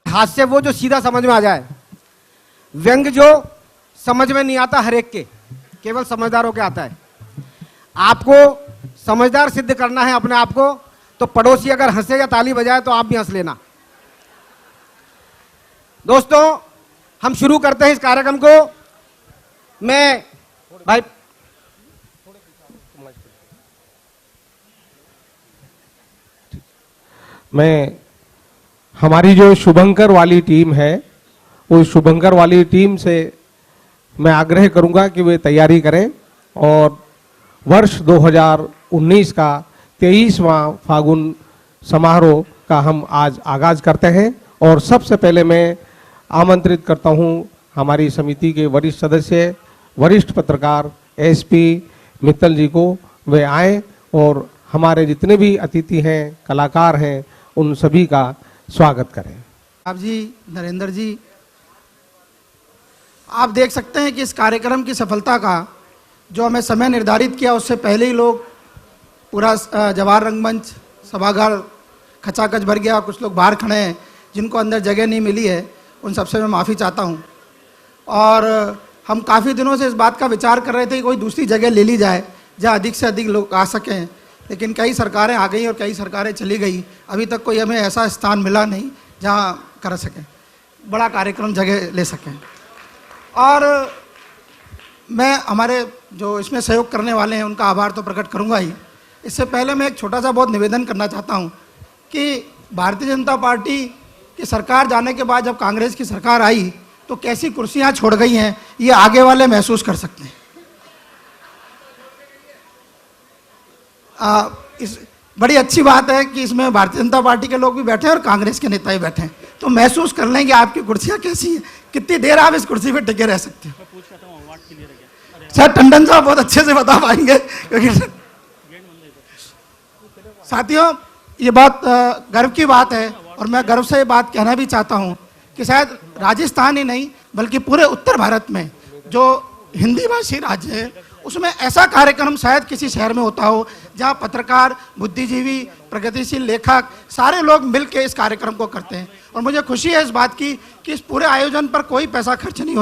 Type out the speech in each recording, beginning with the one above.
हास्य वो जो सीधा समझ में आ जाए, व्यंग जो समझ में नहीं आता हर एक के, केवल समझदारों के आता है। आपको समझदार सिद्ध करना है अपने आप को, तो पड़ोसी अगर हंसे या ताली बजाए तो आप भी हंस लेना। दोस्तों, हम शुरू करते हैं इस कार्यक्रम को। मैं भाई हमारी जो शुभंकर वाली टीम है, उस शुभंकर वाली टीम से मैं आग्रह करूंगा कि वे तैयारी करें और वर्ष 2019 का 23वां फागुन समारोह का हम आज आगाज करते हैं। और सबसे पहले मैं आमंत्रित करता हूं हमारी समिति के वरिष्ठ सदस्य, वरिष्ठ पत्रकार एसपी मित्तल जी को। वे आए और हमारे जितने भी अतिथि हैं, कलाकार हैं, उन सभी का स्वागत करें। आप जी, नरेंद्र जी, आप देख सकते हैं कि इस कार्यक्रम की सफलता का जो हमें समय निर्धारित किया उससे पहले ही लोग पूरा जवाहर रंगमंच सभागार खचाखच भर गया। कुछ लोग बाहर खड़े हैं जिनको अंदर जगह नहीं मिली है, उन सबसे मैं माफ़ी चाहता हूं। और हम काफ़ी दिनों से इस बात का विचार कर रहे थे कि कोई दूसरी जगह ले ली जाए जहां अधिक से अधिक लोग आ सकें, लेकिन कई सरकारें आ गई और कई सरकारें चली गई। अभी तक कोई हमें ऐसा स्थान मिला नहीं जहां कर सकें, बड़ा कार्यक्रम जगह ले सकें। और मैं हमारे जो इसमें सहयोग करने वाले हैं उनका आभार तो प्रकट करूंगा ही। इससे पहले मैं एक छोटा सा बहुत निवेदन करना चाहता हूं कि भारतीय जनता पार्टी की सरकार जाने के बाद जब कांग्रेस की सरकार आई तो कैसी कुर्सियां छोड़ गई हैं, ये आगे वाले महसूस कर सकते हैं। इस बड़ी अच्छी बात है कि इसमें भारतीय जनता पार्टी के लोग भी बैठे हैं और कांग्रेस के नेता भी बैठे हैं, तो महसूस कर लें कि आपकी कुर्सियां कैसी हैं, कितनी देर आप इस कुर्सी पे टिके रह सकते हैं। सर टंडन साहब बहुत अच्छे से बता पाएंगे, क्योंकि साथियों ये बहुत गर्व की बात है और मैं गर्व से ये बात कहना भी चाहता हूँ कि शायद राजस्थान ही नहीं बल्कि पूरे उत्तर भारत में जो हिंदी भाषी राज्य है उसमें ऐसा कार्यक्रम शायद किसी शहर में होता हो जहाँ पत्रकार, बुद्धिजीवी, प्रगतिशील लेखक सारे लोग मिलकर इस कार्यक्रम को करते हैं। और मुझे खुशी है इस बात की कि इस पूरे आयोजन पर कोई पैसा खर्च नहीं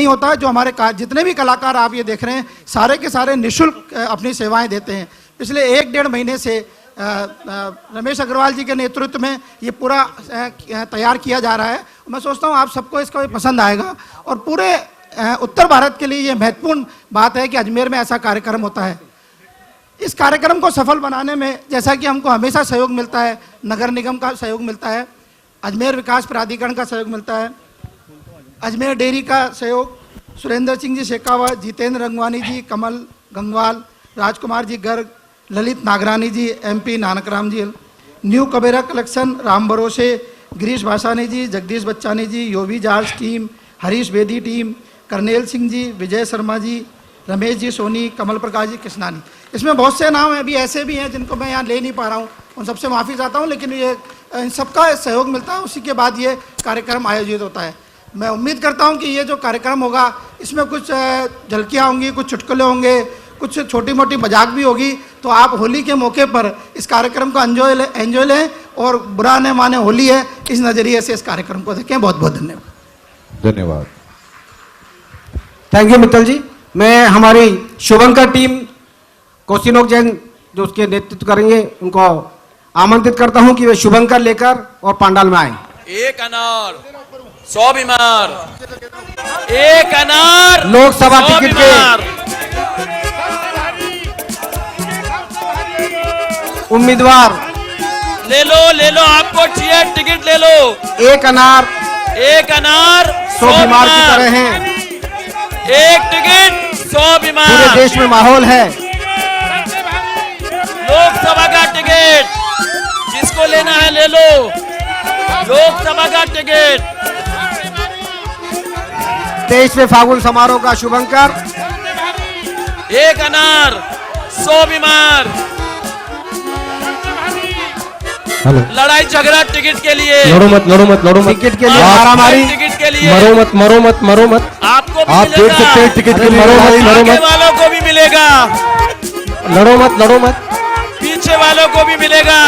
होता। जो हमारे जितने भी कलाकार आप ये देख रहे हैं सारे के सारे निःशुल्क अपनी सेवाएं देते हैं। पिछले 1-1.5 महीने से रमेश अग्रवाल जी के नेतृत्व में ये पूरा तैयार किया जा रहा है। मैं सोचता हूँ आप सबको इसका पसंद आएगा और पूरे उत्तर भारत के लिए ये महत्वपूर्ण बात है कि अजमेर में ऐसा कार्यक्रम होता है। इस कार्यक्रम को सफल बनाने में जैसा कि हमको हमेशा सहयोग मिलता है, नगर निगम का सहयोग मिलता है, अजमेर विकास प्राधिकरण का सहयोग मिलता है, अजमेर डेयरी का सहयोग, Surendra Singh ji Shekhawat, Jitendra Rangwani ji, Kamal Gangwal, Rajkumar ji Garg, Lalit Nagrani ji, MP Nanakram ji, new Kabera collection, Ram Bharose, Girish Bhasani ji, Jagdish Bachani ji, योवी George team, Harish Bedi team, Karnail Singh ji, Vijay Sharma ji, Ramesh ji Soni, Kamal Prakash ji Krishnani. इसमें बहुत से नाम अभी ऐसे भी हैं जिनको मैं यहाँ ले नहीं पा रहा हूँ, उन सबसे माफ़ी चाहता हूँ, लेकिन ये इन सबका सहयोग मिलता है, उसी के बाद ये कार्यक्रम आयोजित होता है। मैं उम्मीद करता हूँ कि ये जो कार्यक्रम होगा इसमें कुछ झलकियाँ होंगी, कुछ चुटकुले होंगे, कुछ छोटी मोटी मजाक भी होगी, तो आप होली के मौके पर इस कार्यक्रम को एंजॉय लें और बुरा न माने होली है, इस नज़रिए से इस कार्यक्रम को देखें। बहुत बहुत धन्यवाद। थैंक यू मित्तल जी। मैं हमारी शुभंकर टीम कौशिनोक जैन जो उसके नेतृत्व करेंगे उनको आमंत्रित करता हूं कि वे शुभंकर लेकर और पंडाल में आए। 1 अनार 100 बीमार, 1 अनार लोकसभा टिकट के उम्मीदवार ले लो, आपको चाहिए टिकट ले लो। 1 अनार 100 बीमार की तरह हैं। 1 टिकट 100 बीमार। पूरे देश में माहौल है। लोकसभा का टिकट जिसको लेना है ले लो, लोकसभा का टिकट। 23वें फागुन समारोह का शुभंकर 1 अनार 100 बीमार। लड़ाई झगड़ा टिकट के लिए, लड़ो मत टिकट के लिए मारामारी, टिकट के लिए मरो मत। आपको भी आप मिलेगा। देख सकते हैं टिकट के लिए आगे वालों को भी मिलेगा, लड़ो मत। पीछे वालों को भी मिलेगा।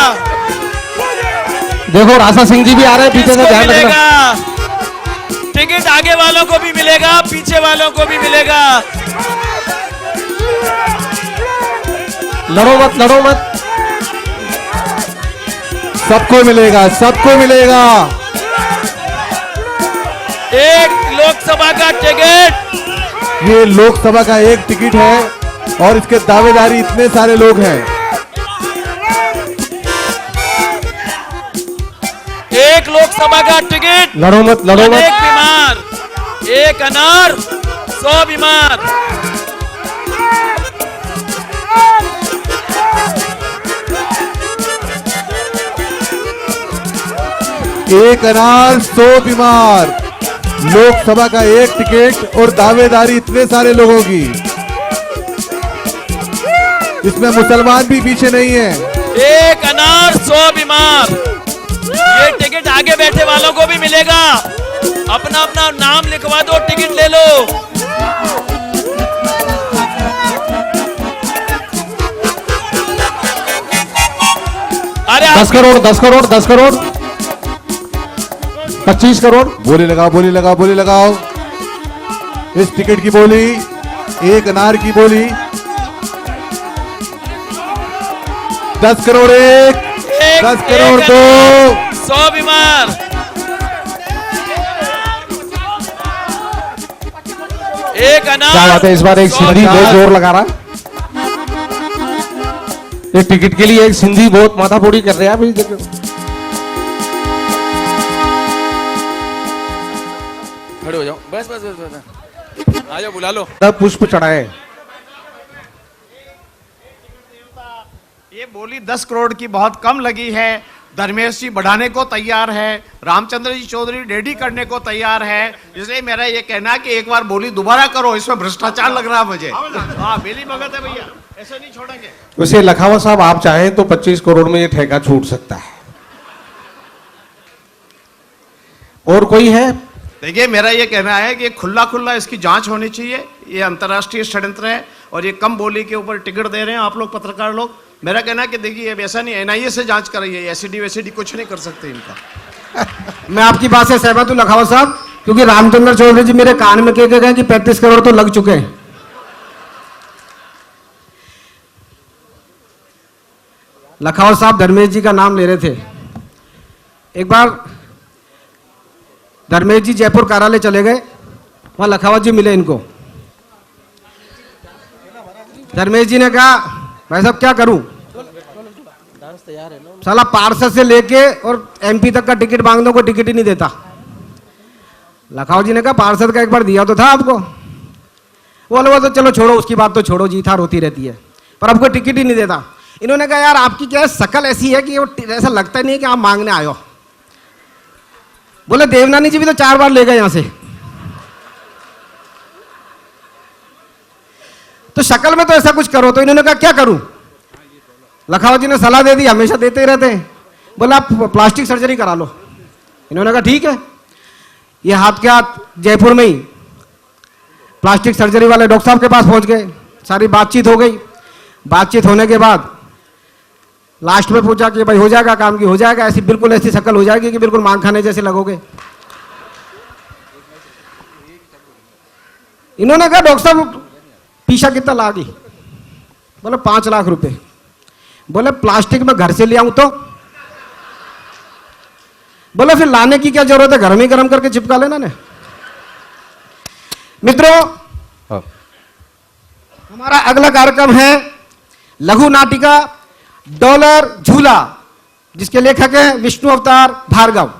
देखो राजा सिंह जी भी आ रहे हैं पीछे से, किसको ध्यान रखना। मिलेगा टिकट? आगे वालों को भी मिलेगा, पीछे वालों को भी मिलेगा। लड़ो मत, लड़ो मत। सबको मिलेगा, सबको मिलेगा। एक लोकसभा का टिकट, ये लोकसभा का एक टिकट है और इसके दावेदारी इतने सारे लोग हैं। एक लोकसभा का टिकट, लड़ो मत, लड़ो मत। एक बीमार, एक अनार, 100 बीमार। एक अनार 100 बीमार, लोकसभा का एक टिकट और दावेदारी इतने सारे लोगों की। इसमें मुसलमान भी पीछे नहीं है। एक अनार 100 बीमार। ये टिकट आगे बैठे वालों को भी मिलेगा। अपना अपना नाम लिखवा दो, टिकट ले लो। अरे 10 करोड़, 10 करोड़, 10 करोड़, 25 करोड़। बोली लगाओ, बोली लगाओ, बोली लगाओ। इस टिकट की बोली, एक अनार की बोली। 10 करोड़ एक, 10 करोड़ दो। 100 बीमार। एक अनार। क्या बात है, इस बार एक 100 सिंधी बहुत बीमार। जोर लगा रहा। एक टिकट के लिए एक सिंधी बहुत माथाफोड़ी कर रहे हैं अभी। देखो खड़े हो जाओ, बस बस बस बस, आ जाओ, बुला लो। तब पुष्प चढ़ाए। ये बोली 10 करोड़ की बहुत कम लगी है। धर्मेश जी बढ़ाने को तैयार है, रामचंद्र जी चौधरी रेडी करने को तैयार है। इसलिए मेरा ये कहना है कि एक बार बोली दोबारा करो, इसमें भ्रष्टाचार लग रहा है मुझे। हाँ, बेली भगत है भैया, ऐसे नहीं छोड़ेंगे। वैसे लखावत साहब आप चाहें तो 25 करोड़ में ये ठेका छूट सकता है। और कोई है? देखिए, मेरा ये कहना है कि खुला खुला इसकी जांच होनी चाहिए। ये अंतर्राष्ट्रीय षड्यंत्र है और ये कम बोली के ऊपर टिकट दे रहे हैं आप लोग पत्रकार लोग। मेरा कहना है कि देखिए, ऐसा नहीं, एनआईए से जांच कराइए, एसईडी वैसीडी कुछ नहीं कर सकते इनका। मैं आपकी बात से सहमत हूं लखावत साहब, क्योंकि रामचंद्र चौधरी जी मेरे कान में कह के गए कि 35 करोड़ तो लग चुके हैं। लखावत साहब धर्मेश जी का नाम ले रहे थे। एक बार धर्मेश जी जयपुर कार्यालय चले गए, वहां लखावत जी मिले इनको। धर्मेश जी ने कहा, भाई साहब क्या करूं, साला पार्षद से लेके और एमपी तक का टिकट मांग दो, कोई टिकट ही नहीं देता। लखावत जी ने कहा, पार्षद का एक बार दिया तो था आपको। बोले वो तो चलो छोड़ो, उसकी बात तो छोड़ो, जीत हार होती रहती है, पर अब कोई टिकट ही नहीं देता। इन्होंने कहा, यार आपकी क्या शकल ऐसी है कि वो ऐसा लगता ही नहीं कि आप मांगने आए हो। बोले देवनानी जी भी तो 4 बार ले गए यहां से, तो शक्ल में तो ऐसा कुछ करो। तो इन्होंने कहा क्या करूं? लखावत जी ने सलाह दे दी, हमेशा देते ही रहते हैं। बोला आप प्लास्टिक सर्जरी करा लो। इन्होंने कहा ठीक है। ये हाथ के हाथ जयपुर में ही प्लास्टिक सर्जरी वाले डॉक्टर साहब के पास पहुंच गए। सारी बातचीत हो गई। बातचीत होने के बाद लास्ट में पूछा कि भाई हो जाएगा काम की? हो जाएगा, ऐसी बिल्कुल ऐसी शक्ल हो जाएगी कि बिल्कुल मांग खाने जैसे लगोगे। इन्होंने कहा डॉक्टर साहब पीछा कितना लागी? बोले 5 लाख रुपए। बोले प्लास्टिक में घर से ले आऊं तो? बोले फिर लाने की क्या जरूरत है, घर में ही गर्म करके चिपका लेना ने। मित्रों, हमारा अगला कार्यक्रम है लघु नाटिका डॉलर झूला, जिसके लेखक हैं विष्णु अवतार भार्गव।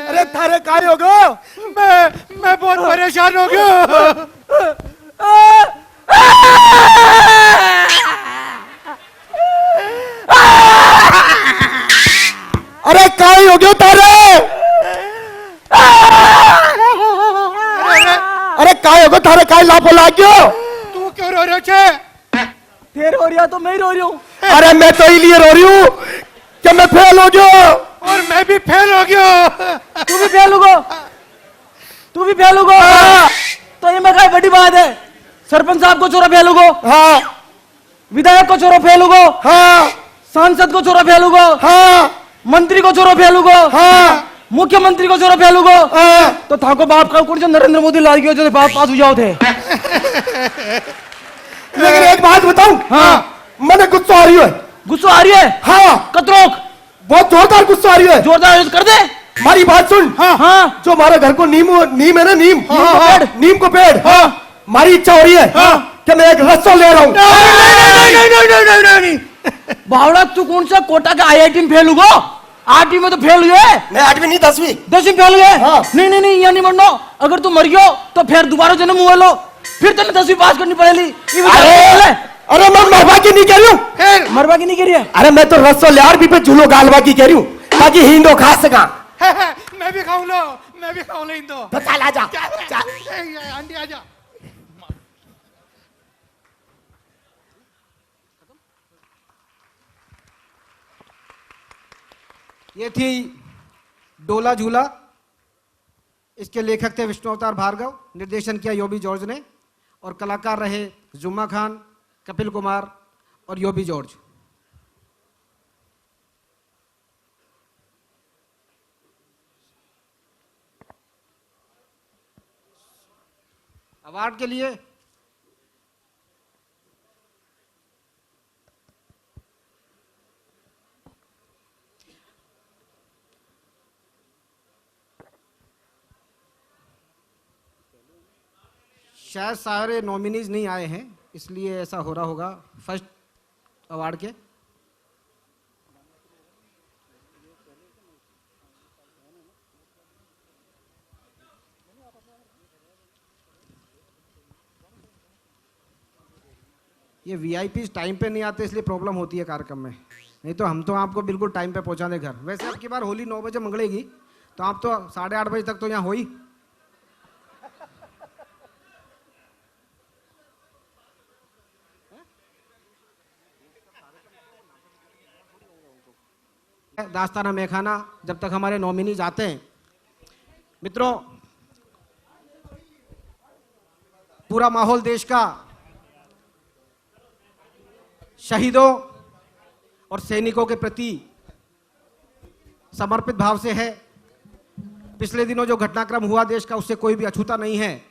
अरे थारे काय हो गो? मैं बहुत परेशान हो गया। अरे काय हो गयो थारे? अरे काय हो गयो थारे? काय लापो लाग गयो? तू क्यों रो रहे छे? फिर हो रहा तो मैं रो रही हूँ। अरे मैं तो इसलिए रो रही हूँ कि मैं फेल हो गयो। और मैं भी फेल हो गया। तू भी फेल होगा, तू भी फेल होगा। तो ये मैं कहा बड़ी बात है। सरपंच साहब को छोरा फेल होगा, हाँ विधायक को छोरा फेल होगा, हाँ सांसद को छोरा फेल होगा, हाँ मंत्री को छोरा फेल होगा, हाँ मुख्यमंत्री को छोरा फेल होगा। हाँ। तो थाको बाप का कौन सा नरेंद्र मोदी ला गया जो बाप पास हो जाओ थे। लेकिन एक बात बताऊं, हाँ मैंने गुस्सा आ रही है। गुस्सा आ रही है, हाँ कतरोक बहुत जोरदार गुस्सा आ रही है। जोरदार कर दे। हमारी बात सुन। हाँ हाँ जो हमारे घर को नीम नीम है ना, नीम नीम को पेड़। नीम को पेड़। हमारी इच्छा हो रही है कि मैं एक रस्सा ले रहा हूँ। बावड़ा तू कौन सा कोटा का IIT में फेल हुआ? 8वीं में तो फेल हुए। मैं 8वीं नहीं 10वीं 10वीं फेल हुए। हाँ। नहीं नहीं नहीं, यहाँ नहीं मरना। अगर तू मर गयो तो फिर दोबारा जन्म हुआ लो, फिर तेने 10वीं पास करनी पड़ेगी। अरे मैं मरवा की नहीं कह रही हूँ। मरवा की नहीं कह रही है। अरे मैं तो रस्सा लियार भी पे झूलो गालवा की कह रही हूँ, ताकि हिंदो खा सका। मैं भी खाऊं लो, मैं भी खाऊं ले दो। तो चल आजा। आंटी आजा। ये थी डोला झूला। इसके लेखक थे विष्णु अवतार भार्गव, निर्देशन किया योबी जॉर्ज ने, और कलाकार रहे जुम्मा खान, कपिल कुमार और योबी जॉर्ज। अवार्ड के लिए शायद सारे नॉमिनीज नहीं आए हैं, इसलिए ऐसा हो रहा होगा फर्स्ट अवार्ड के। ये वीआईपी टाइम पे नहीं आते, इसलिए प्रॉब्लम होती है कार्यक्रम में। नहीं तो हम तो आपको बिल्कुल टाइम पे पहुंचा दें घर। वैसे अब की बार होली 9 बजे मंगलेगी, तो आप तो 8:30 बजे तक तो यहाँ हो ही। दास्ताना मेखाना जब तक हमारे नॉमिनीज आते हैं। मित्रों, पूरा माहौल देश का शहीदों और सैनिकों के प्रति समर्पित भाव से है। पिछले दिनों जो घटनाक्रम हुआ देश का, उससे कोई भी अछूता नहीं है।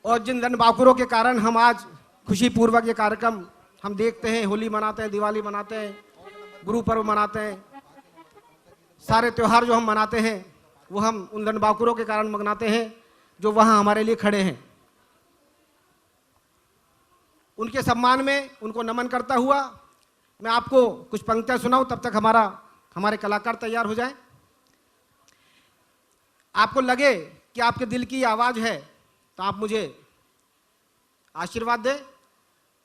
और जिन रणबांकुरों के कारण हम आज खुशी पूर्वक ये कार्यक्रम हम देखते हैं, होली मनाते हैं, दिवाली मनाते हैं, गुरु पर्व मनाते हैं, सारे त्योहार जो हम मनाते हैं वो हम उन रणबांकुरों के कारण मनाते हैं जो वहाँ हमारे लिए खड़े हैं। उनके सम्मान में उनको नमन करता हुआ मैं आपको कुछ पंक्तियां सुनाऊं, तब तक हमारे कलाकार तैयार हो जाएं। आपको लगे कि आपके दिल की आवाज़ है तो आप मुझे आशीर्वाद दें।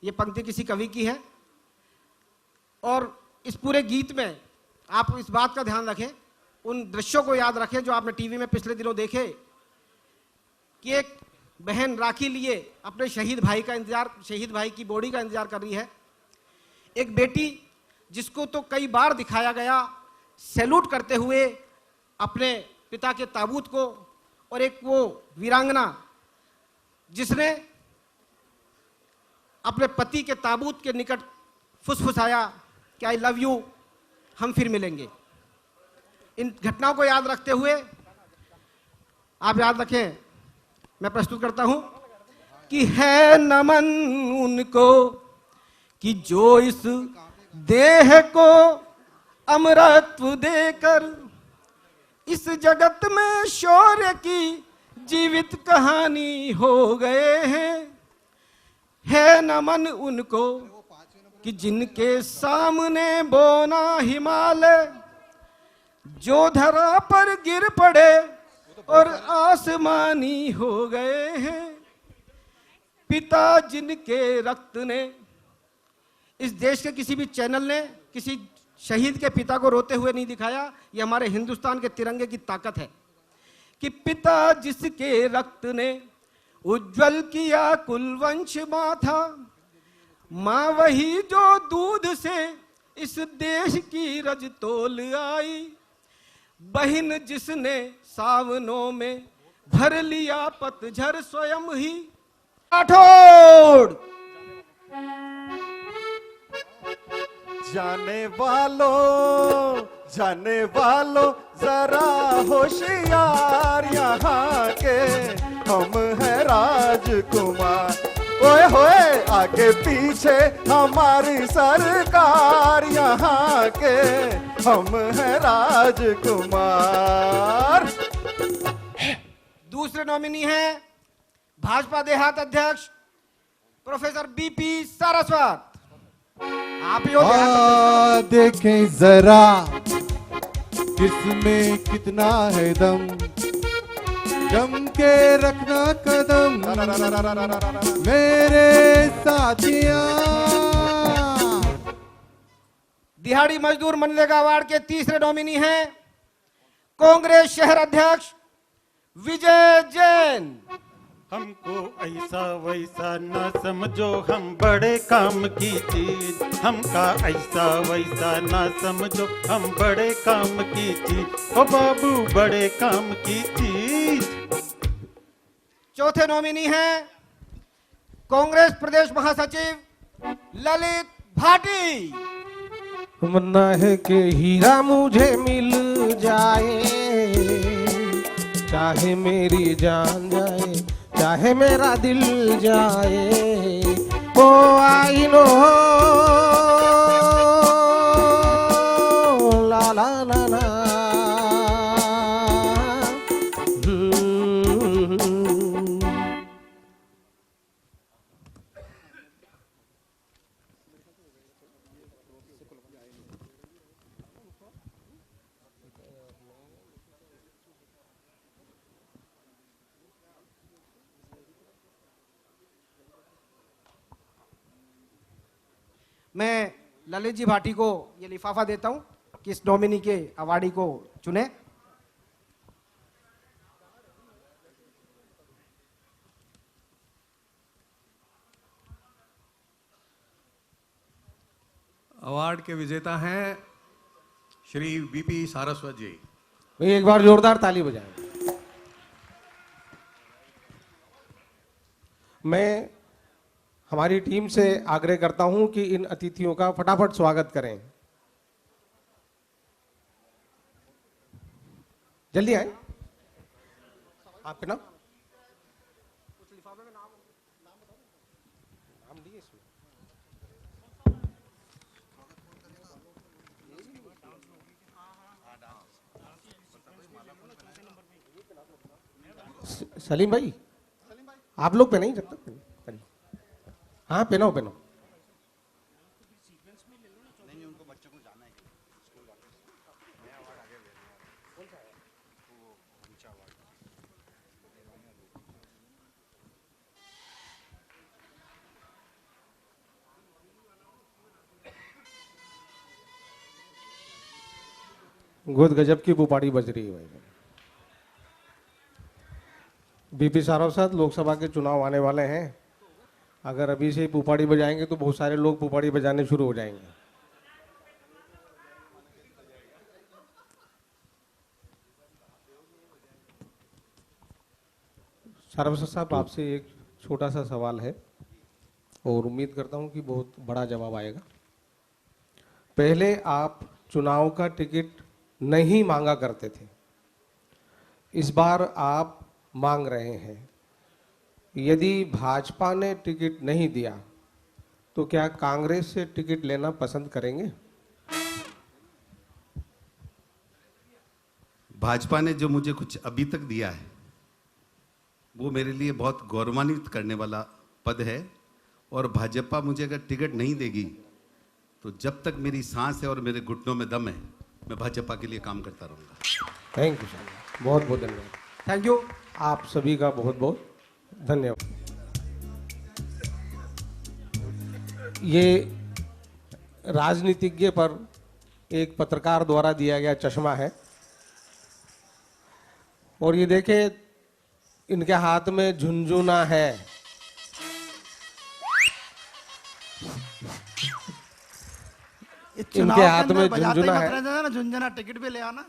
ये पंक्ति किसी कवि की है, और इस पूरे गीत में आप इस बात का ध्यान रखें, उन दृश्यों को याद रखें जो आपने टीवी में पिछले दिनों देखे कि एक बहन राखी लिए अपने शहीद भाई का इंतजार, शहीद भाई की बॉडी का इंतजार कर रही है। एक बेटी जिसको तो कई बार दिखाया गया सैल्यूट करते हुए अपने पिता के ताबूत को, और एक वो वीरांगना जिसने अपने पति के ताबूत के निकट फुसफुसाया कि आई लव यू, हम फिर मिलेंगे। इन घटनाओं को याद रखते हुए आप याद रखें, मैं प्रस्तुत करता हूं कि है नमन उनको कि जो इस देह को अमरत्व देकर इस जगत में शौर्य की जीवित कहानी हो गए हैं। है नमन उनको कि जिनके सामने बोना हिमालय जो धरा पर गिर पड़े और आसमानी हो गए हैं। पिता जिनके रक्त ने, इस देश के किसी भी चैनल ने किसी शहीद के पिता को रोते हुए नहीं दिखाया। ये हमारे हिंदुस्तान के तिरंगे की ताकत है कि पिता जिसके रक्त ने उज्जवल किया कुलवंश माथा, माँ वही जो दूध से इस देश की रज तोल आई, बहिन जिसने सावनों में भर लिया पतझर स्वयं ही। राठौड़ जाने वालों जरा होशियार, यहाँ के हम हैं राजकुमार। ओए होए आगे पीछे हमारी सरकार, यहाँ के हम हैं राजकुमार। दूसरे नॉमिनी हैं भाजपा देहात अध्यक्ष प्रोफेसर बीपी सारस्वत। आप ही हो देहात अध्यक्ष। देखें जरा किसमें कितना है दम, जम के रखना कदम मेरे साथिया। दिहाड़ी मजदूर मनरेगा अवार्ड के तीसरे नॉमिनी हैं कांग्रेस शहर अध्यक्ष विजय जैन। हमको ऐसा वैसा न समझो, हम बड़े काम की चीज। हमका ऐसा वैसा न समझो, हम बड़े काम की चीज। ओ बाबू बड़े काम की चीज। चौथे नॉमिनी हैं कांग्रेस प्रदेश महासचिव ललित भाटी। तमन्ना है कि हीरा मुझे मिल जाए, चाहे मेरी जान जाए, चाहे मेरा दिल जाए। ओ आई नो ला ला ला ला। मैं ललित जी भाटी को ये लिफाफा देता हूं कि इस नॉमिनी के अवार्डी को चुने। अवार्ड के विजेता हैं श्री बीपी सारस्वत जी। एक बार जोरदार ताली बजाएं। मैं हमारी टीम से आग्रह करता हूं कि इन अतिथियों का फटाफट स्वागत करें। जल्दी आए। आपके नाम? नाम दिए इसमें। सलीम भाई, आप लोग पे नहीं जब तक करिए। हाँ पहनो पहनो। गुद गजब की पुपाड़ी बज रही है भाई। बीपी सारस्वत, लोकसभा के चुनाव आने वाले हैं। अगर अभी से ही पुपाड़ी बजाएंगे तो बहुत सारे लोग पुपाड़ी बजाने शुरू हो जाएंगे। सारस्वत साहब, आपसे एक छोटा सा सवाल है और उम्मीद करता हूं कि बहुत बड़ा जवाब आएगा। पहले आप चुनाव का टिकट नहीं मांगा करते थे, इस बार आप मांग रहे हैं। यदि भाजपा ने टिकट नहीं दिया तो क्या कांग्रेस से टिकट लेना पसंद करेंगे? भाजपा ने जो मुझे कुछ अभी तक दिया है वो मेरे लिए बहुत गौरवान्वित करने वाला पद है, और भाजपा मुझे अगर टिकट नहीं देगी तो जब तक मेरी सांस है और मेरे घुटनों में दम है मैं भाजपा के लिए काम करता रहूंगा। थैंक यू सर, बहुत बहुत धन्यवाद। Thank you. आप सभी का बहुत बहुत धन्यवाद। ये राजनीतिज्ञ पर एक पत्रकार द्वारा दिया गया चश्मा है, और ये देखे इनके हाथ में झुनझुना है। ये चुनाव इनके के हाथ अंदर में बजाते झुनझुना मत है। रहना ना, झुंझुना टिकट भी ले आना।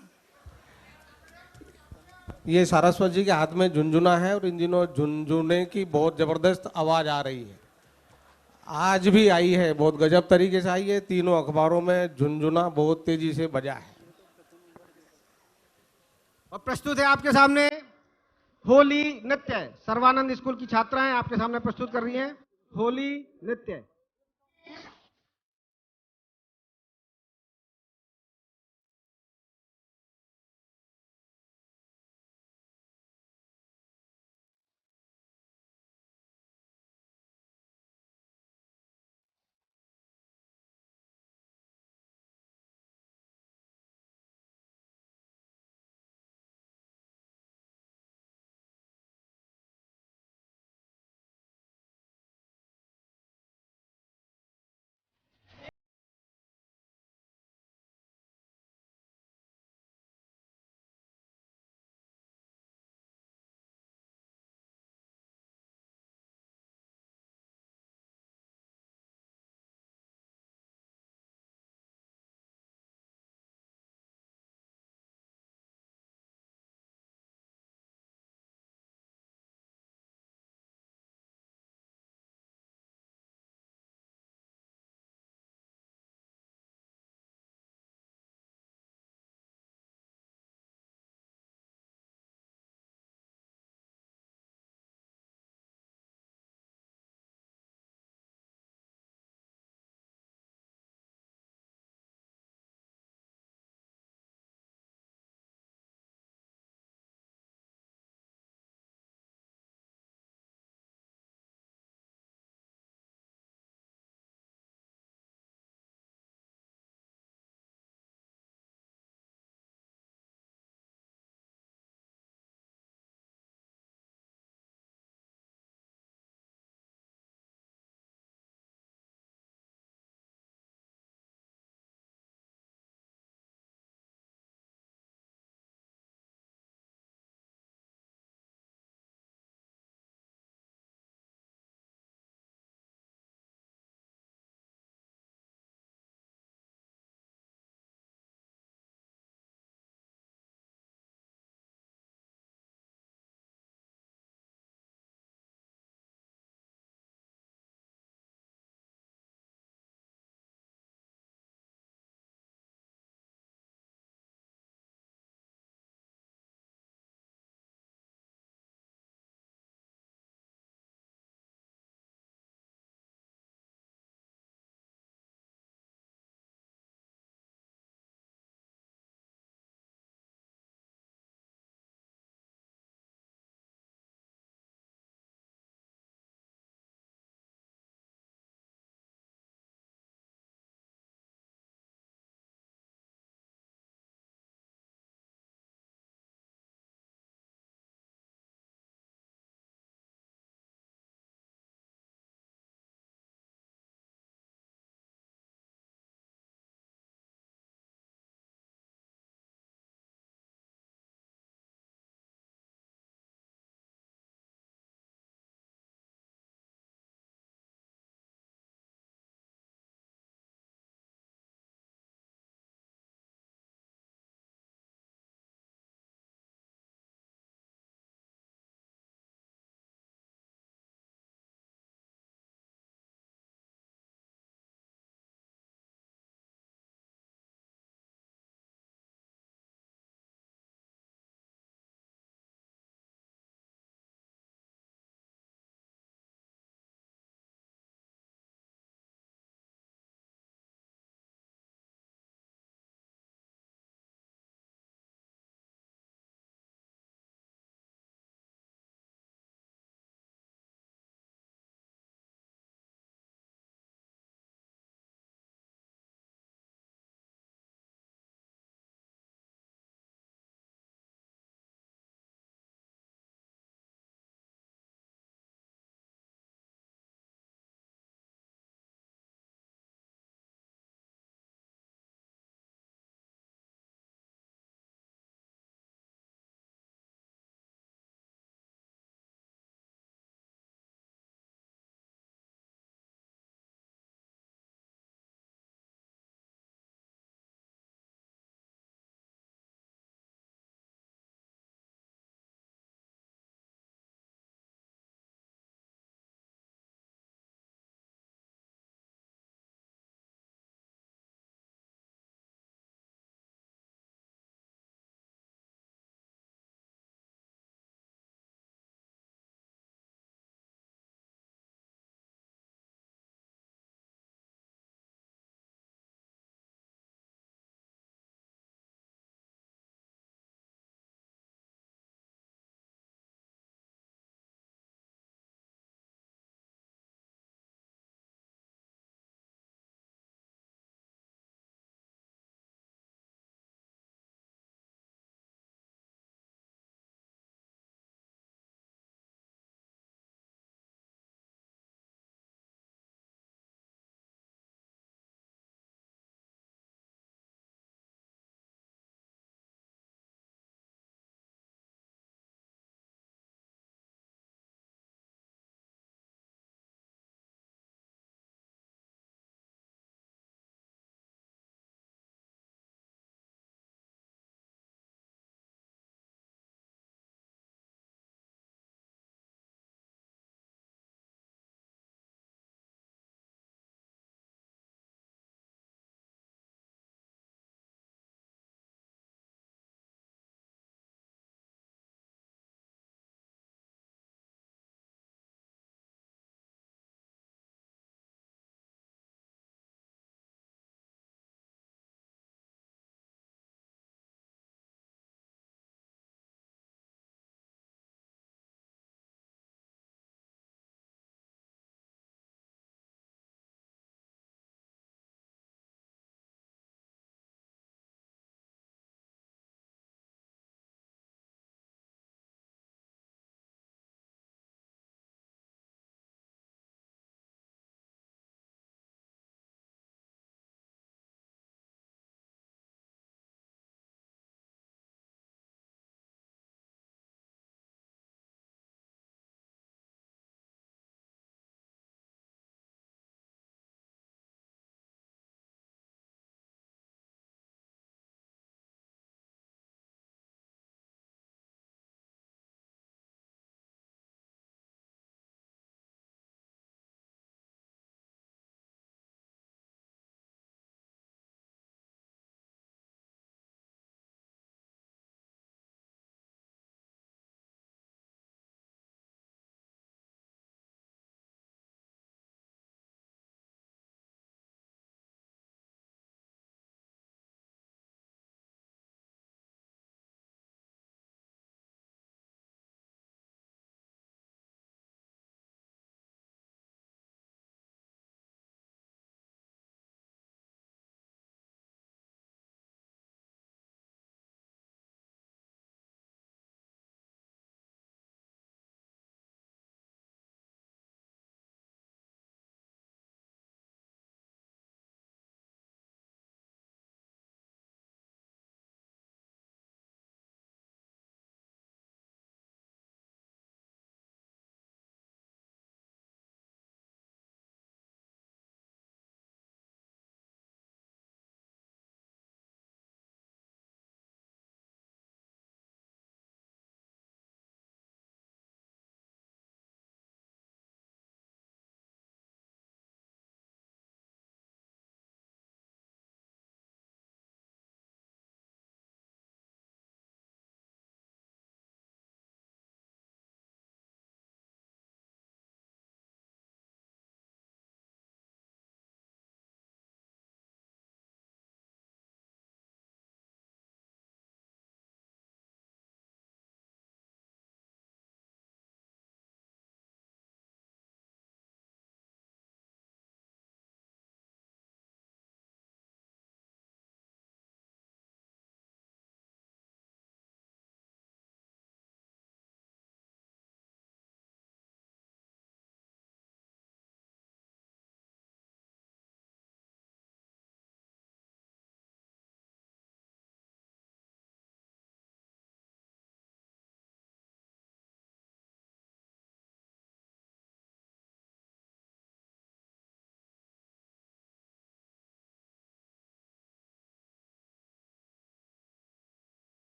ये सारस्वत जी के हाथ में झुनझुना है और इन दिनों झुनझुने की बहुत जबरदस्त आवाज आ रही है। आज भी आई है, बहुत गजब तरीके से आई है। तीनों अखबारों में झुनझुना बहुत तेजी से बजा है। और प्रस्तुत है आपके सामने होली नृत्य। सर्वानंद स्कूल की छात्राएं आपके सामने प्रस्तुत कर रही हैं होली नृत्य।